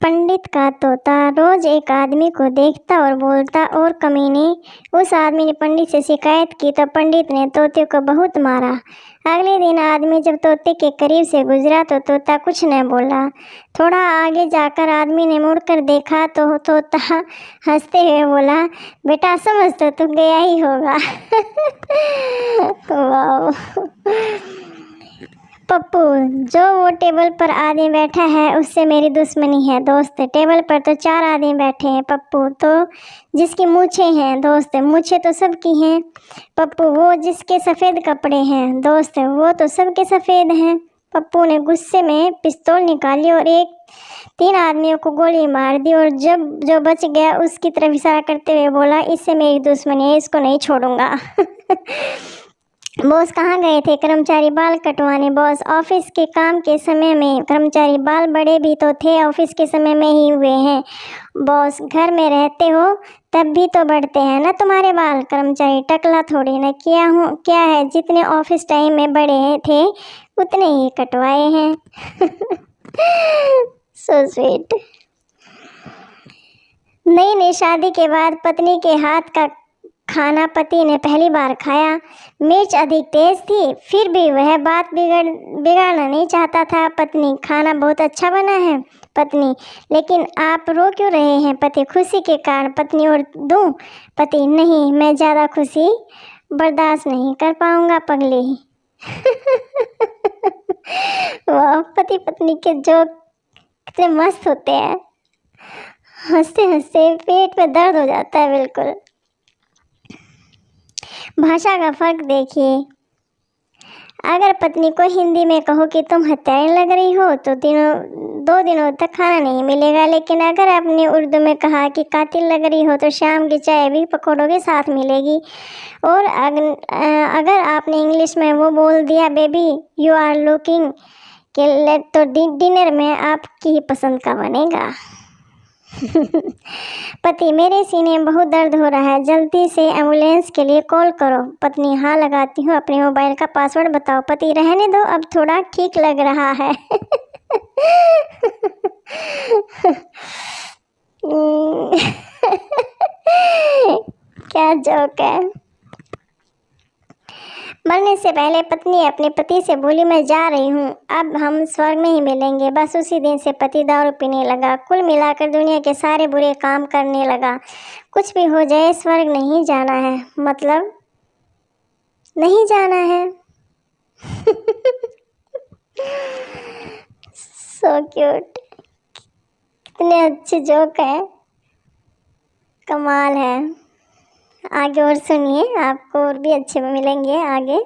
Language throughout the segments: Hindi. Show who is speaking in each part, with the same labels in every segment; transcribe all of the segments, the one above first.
Speaker 1: पंडित का तोता रोज एक आदमी को देखता और बोलता और कमीने। उस आदमी ने पंडित से शिकायत की तो पंडित ने तोते को बहुत मारा। अगले दिन आदमी जब तोते के करीब से गुजरा तो तोता कुछ न बोला। थोड़ा आगे जाकर आदमी ने मुड़कर देखा तो तोता हंसते हुए बोला, बेटा समझ तो गया ही होगा। वाह। पप्पू, जो वो टेबल पर आदमी बैठा है उससे मेरी दुश्मनी है दोस्त। टेबल पर तो 4 आदमी बैठे हैं पप्पू, तो जिसकी मूछें हैं दोस्त, मूछें तो सबकी हैं। पप्पू, वो जिसके सफ़ेद कपड़े हैं दोस्त, वो तो सबके सफ़ेद हैं। पप्पू ने गुस्से में पिस्तौल निकाली और 3 आदमियों को गोली मार दी और जब जो बच गया उसकी तरफ इशारा करते हुए बोला, इससे मेरी दुश्मनी है, इसको नहीं छोड़ूंगा। बॉस कहाँ गए थे? कर्मचारी बाल कटवाने। बॉस, ऑफिस के काम के समय में। कर्मचारी, बाल बड़े भी तो थे, ऑफिस के समय में ही हुए हैं। बॉस, घर में रहते हो तब भी तो बढ़ते हैं ना तुम्हारे बाल। कर्मचारी, टकला थोड़ी ना किया हूँ, क्या है, जितने ऑफिस टाइम में बड़े थे उतने ही कटवाए हैं। So sweet. नई नई शादी के बाद पत्नी के हाथ का खाना पति ने पहली बार खाया। मिर्च अधिक तेज थी, फिर भी वह बात बिगाड़ना नहीं चाहता था। पत्नी, खाना बहुत अच्छा बना है। पत्नी, लेकिन आप रो क्यों रहे हैं? पति, खुशी के कारण। पत्नी, और दूं? पति, नहीं, मैं ज़्यादा खुशी बर्दाश्त नहीं कर पाऊंगा पगली। वाह, पति पत्नी के जोक कितने मस्त होते हैं। हंसते हंसते पेट में दर्द हो जाता है बिल्कुल। भाषा का फर्क देखिए। अगर पत्नी को हिंदी में कहो कि तुम हत्यारी लग रही हो तो 2 दिनों तक खाना नहीं मिलेगा, लेकिन अगर आपने उर्दू में कहा कि कातिल लग रही हो तो शाम की चाय भी पकौड़ों के साथ मिलेगी। और अगर आपने इंग्लिश में वो बोल दिया, बेबी यू आर लुकिंग, तो डिनर में आपकी ही पसंद का बनेगा। पति, मेरे सीने में बहुत दर्द हो रहा है, जल्दी से एम्बुलेंस के लिए कॉल करो। पत्नी, हाँ लगाती हूँ, अपने मोबाइल का पासवर्ड बताओ। पति, रहने दो, अब थोड़ा ठीक लग रहा है। क्या जोक है। मरने से पहले पत्नी अपने पति से बोली, मैं जा रही हूँ, अब हम स्वर्ग में ही मिलेंगे। बस उसी दिन से पति दारू पीने लगा। कुल मिलाकर दुनिया के सारे बुरे काम करने लगा। कुछ भी हो जाए स्वर्ग नहीं जाना है, मतलब नहीं जाना है। So cute. कितने अच्छे जोक हैं, कमाल है। आगे और सुनिए, आपको और भी अच्छे मिलेंगे आगे।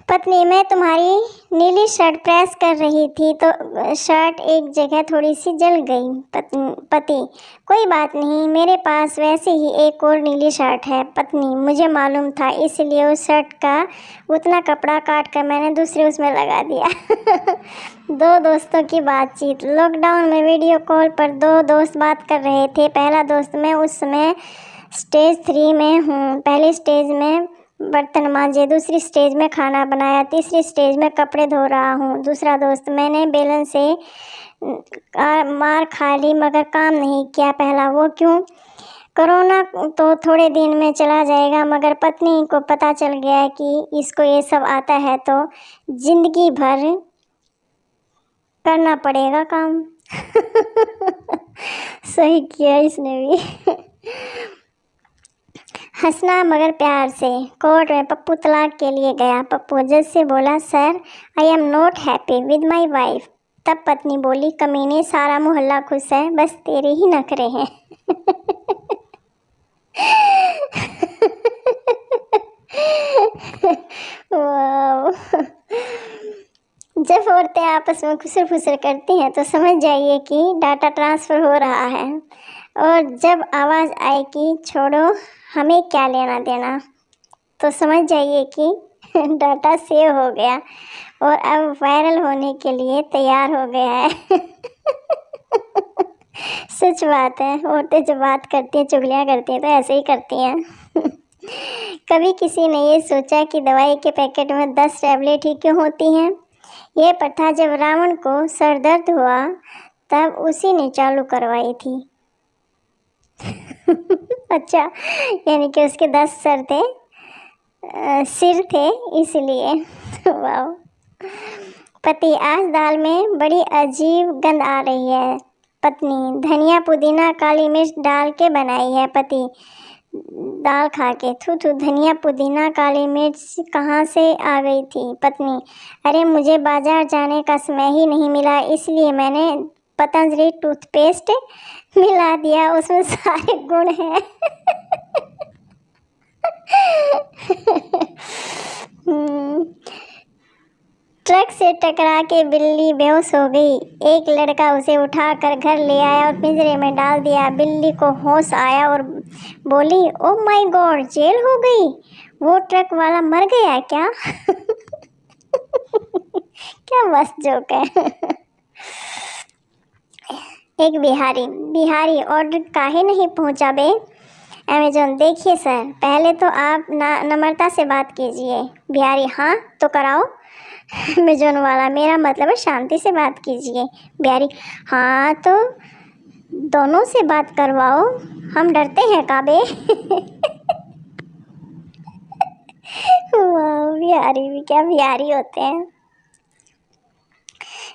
Speaker 1: पत्नी, मैं तुम्हारी नीली शर्ट प्रेस कर रही थी तो शर्ट एक जगह थोड़ी सी जल गई। पति, कोई बात नहीं, मेरे पास वैसे ही एक और नीली शर्ट है। पत्नी, मुझे मालूम था, इसलिए उस शर्ट का उतना कपड़ा काट कर मैंने दूसरे उसमें लगा दिया। 2 दोस्तों की बातचीत। लॉकडाउन में वीडियो कॉल पर 2 दोस्त बात कर रहे थे। पहला दोस्त, मैं उस समय स्टेज 3 में हूँ। पहली स्टेज में बर्तन मांजे, दूसरी स्टेज में खाना बनाया, तीसरी स्टेज में कपड़े धो रहा हूँ। दूसरा दोस्त, मैंने बेलन से मार खा ली मगर काम नहीं किया। पहला, वो क्यों? कोरोना तो थोड़े दिन में चला जाएगा, मगर पत्नी को पता चल गया कि इसको ये सब आता है तो जिंदगी भर करना पड़ेगा काम। सही किया इसने भी। हंसना मगर प्यार से। कोर्ट में पप्पू तलाक के लिए गया। पप्पू जज से बोला, sir I am not happy with my wife. तब पत्नी बोली, कमीने, सारा मोहल्ला खुश है, बस तेरे ही नखरे हैं। जब औरतें आपस में खुसर फुसर करती हैं तो समझ जाइए कि डाटा ट्रांसफ़र हो रहा है, और जब आवाज़ आए कि छोड़ो हमें क्या लेना देना, तो समझ जाइए कि डाटा सेव हो गया और अब वायरल होने के लिए तैयार हो गया है। सच बात है, औरतें जब बात करती हैं, चुगलियाँ करती हैं तो ऐसे ही करती हैं। कभी किसी ने ये सोचा कि दवाई के पैकेट में 10 टैबलेट ही क्यों होती हैं? यह प्रथा जब रावण को सर दर्द हुआ तब उसी ने चालू करवाई थी। अच्छा, यानी कि उसके 10 सर थे, सिर थे इसलिए। वाह। पति, आज दाल में बड़ी अजीब गंध आ रही है। पत्नी, धनिया पुदीना काली मिर्च डाल के बनाई है। पति, दाल खा के, थू थू, धनिया पुदीना काली मिर्च कहाँ से आ गई थी। पत्नी, अरे मुझे बाजार जाने का समय ही नहीं मिला, इसलिए मैंने पतंजलि टूथपेस्ट मिला दिया, उसमें सारे गुण हैं। ट्रक से टकरा के बिल्ली बेहोश हो गई। एक लड़का उसे उठाकर घर ले आया और पिंजरे में डाल दिया। बिल्ली को होश आया और बोली, ओह माय गॉड, जेल हो गई। वो ट्रक वाला मर गया क्या? क्या मस्त जोक है। एक बिहारी ऑर्डर काहे नहीं पहुंचा बे? अमेजोन, देखिए सर, पहले तो आप नम्रता से बात कीजिए। बिहारी, हाँ तो कराओ। अमेजोन वाला, मेरा मतलब है शांति से बात कीजिए। बिहारी, हाँ तो दोनों से बात करवाओ, हम डरते हैं काबे। वाह, बिहारी भी क्या बिहारी होते हैं।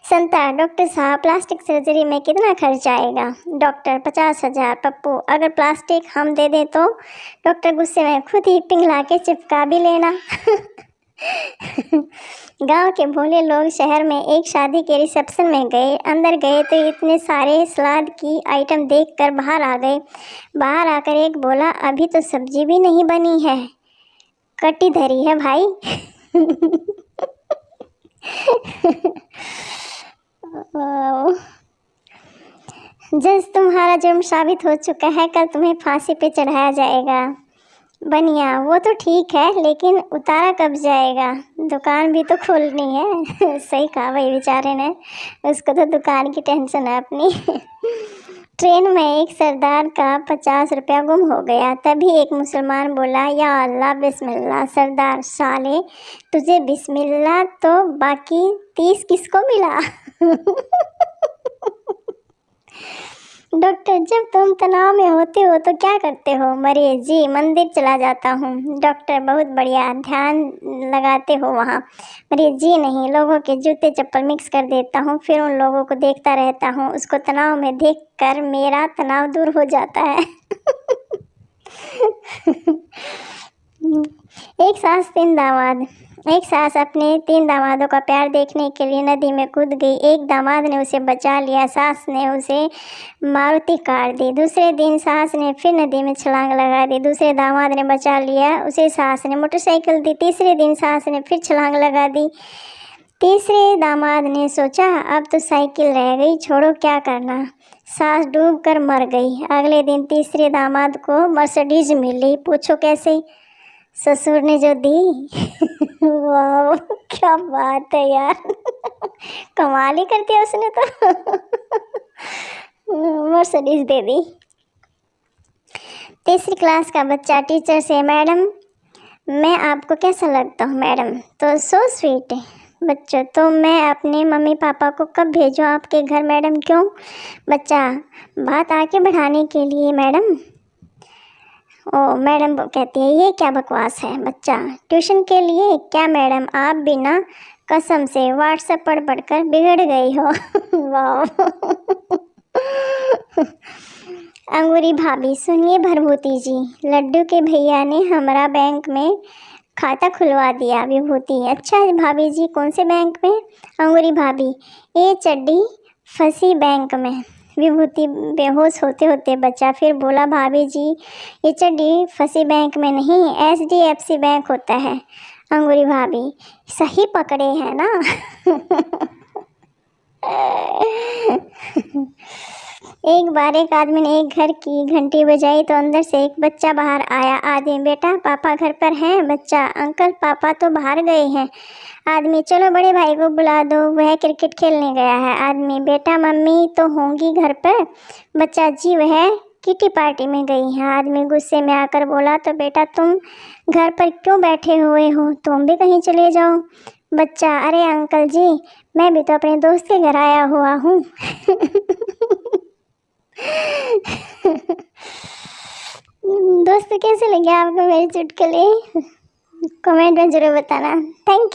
Speaker 1: संता, डॉक्टर साहब प्लास्टिक सर्जरी में कितना खर्च आएगा? डॉक्टर, 50,000। पप्पू, अगर प्लास्टिक हम दे दें तो? डॉक्टर गुस्से में, खुद ही पिघला के चिपका भी लेना। गांव के भोले लोग शहर में एक शादी के रिसेप्शन में गए। अंदर गए तो इतने सारे सलाद की आइटम देखकर बाहर आ गए। बाहर आकर एक बोला, अभी तो सब्जी भी नहीं बनी है, कटी धरी है भाई। जज, तुम्हारा जुर्म साबित हो चुका है, कल तुम्हें फांसी पे चढ़ाया जाएगा। बनिया, वो तो ठीक है, लेकिन उतारा कब जाएगा? दुकान भी तो खोलनी है। सही कहा भाई बेचारे ने, उसको तो दुकान की टेंशन है अपनी। ट्रेन में एक सरदार का 50 रुपया गुम हो गया। तभी एक मुसलमान बोला, या अल्लाह बिस्मिल्लाह। सरदार, साले तुझे बिस्मिल्लाह तो बाकी 30 किसको मिला? डॉक्टर, जब तुम तनाव में होते हो तो क्या करते हो? मरीज, जी मंदिर चला जाता हूँ। डॉक्टर, बहुत बढ़िया, ध्यान लगाते हो वहाँ? मरीज, जी नहीं, लोगों के जूते चप्पल मिक्स कर देता हूँ, फिर उन लोगों को देखता रहता हूँ, उसको तनाव में देखकर मेरा तनाव दूर हो जाता है। एक सास अपने 3 दामादों का प्यार देखने के लिए नदी में कूद गई। एक दामाद ने उसे बचा लिया, सास ने उसे मारुति कार दी। दूसरे दिन सास ने फिर नदी में छलांग लगा दी। दूसरे दामाद ने बचा लिया, उसे सास ने मोटरसाइकिल दी। तीसरे दिन सास ने फिर छलांग लगा दी। तीसरे दामाद ने सोचा, अब तो साइकिल रह गई, छोड़ो क्या करना। सास डूब कर मर गई। अगले दिन तीसरे दामाद को मर्सिडीज मिली। पूछो कैसे? ससुर ने जो दी। वाह, क्या बात है यार। कमाल ही कर दिया उसने तो। मर्सिडीज दे दी। तीसरी क्लास का बच्चा टीचर से, मैडम मैं आपको कैसा लगता हूँ? मैडम, तो सो स्वीट। बच्चों, तो मैं अपने मम्मी पापा को कब भेजूँ आपके घर? मैडम, क्यों? बच्चा, बात आगे बढ़ाने के लिए मैडम। ओ, मैडम कहती है, ये क्या बकवास है? बच्चा, ट्यूशन के लिए क्या मैडम? आप बिना कसम से व्हाट्सएप पढ़ कर बिगड़ गई हो। वाह। अंगूरी भाभी, सुनिए भरभूति जी, लड्डू के भैया ने हमारा बैंक में खाता खुलवा दिया। विभूति, अच्छा भाभी जी, कौन से बैंक में? अंगूरी भाभी, ये चड्डी फंसी बैंक में। विभूति बेहोश होते होते बचा, फिर बोला, भाभी जी ये चड्डी फंसी बैंक में नहीं, HDFC बैंक होता है। अंगूरी भाभी, सही पकड़े हैं ना? एक बार एक आदमी ने एक घर की घंटी बजाई तो अंदर से एक बच्चा बाहर आया। आदमी, बेटा पापा घर पर हैं? बच्चा, अंकल पापा तो बाहर गए हैं। आदमी, चलो बड़े भाई को बुला दो, वह क्रिकेट खेलने गया है। आदमी, बेटा मम्मी तो होंगी घर पर? बच्चा, जी वह किटी पार्टी में गई है। आदमी गुस्से में आकर बोला, तो बेटा तुम घर पर क्यों बैठे हुए हो? तुम भी कहीं चले जाओ। बच्चा, अरे अंकल जी, मैं भी तो अपने दोस्त के घर आया हुआ हूँ। दोस्तों कैसे लगे आपको मेरी चुटकुले? कमेंट में ज़रूर बताना। Thank you.